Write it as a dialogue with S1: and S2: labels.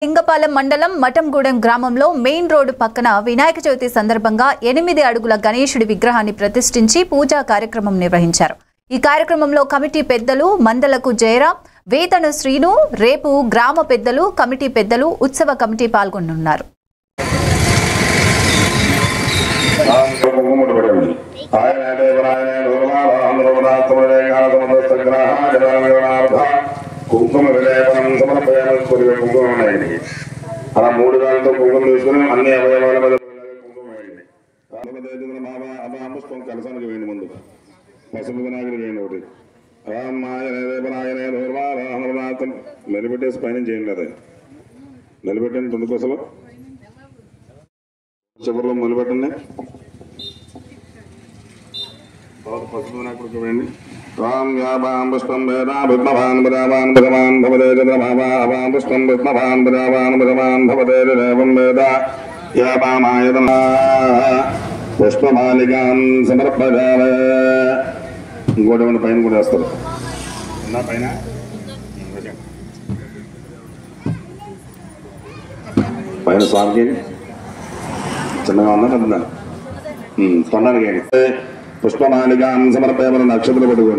S1: లింగపాలెం మండలం మఠంగూడెం గ్రామంలో main road పక్కన వినాయక చవితి సందర్భంగా 8 అడుగుల గణేశుడి విగ్రహాన్ని ప్రతిష్ఠించి పూజా కార్యక్రమం నిర్వహించారు. ఈ కార్యక్రమంలో కమిటీ పెద్దలు మందలకు జయరాం, వేతన శ్రీను, రేపు గ్రామ పెద్దలు, కమిటీ పెద్దలు, ఉత్సవ కమిటీ పాల్గొనున్నారు.
S2: కుంకుమ విలేపనం సమర్పయాలను కొద్దిగా కుంకుమ ఉన్నాయండి. అలా 3 గాలతో కుంకుమ తీసుకుని అన్ని అవయవాల మీద కుంకుమ వేయండి. పుష్పం కలసానికి వేయండి. ముందు పసుపు వినాయకుడు వేయండి. ఒకటి రామాయణ నిలబెట్టేసి పైన చేయండి. అదే నిలబెట్టండి. తొందరకోసలు చివరిలో నిలబెట్టండి. పసుపు వినాయకుడికి వేయండి. రామ్ యాభాం పుష్పం వేదాన్ భగవాన్ భగవాన్ భవదే చంద్రమాభాం పుష్పం విష్ణవాన్ భగవాన్ భగవాన్ భవదే దేవం వేద యాభామాయతనా పుష్పమాలికాం సమర్పయామి. ఇంకోటి ఏమన్నా పైన కూడా వేస్తారు. నా పైన పైన స్వామికి చిన్నగా ఉందా పెద్ద తొండానికి పుష్పమాలికాం సమర్పయామని నక్షత్రం పెట్టుకోండి.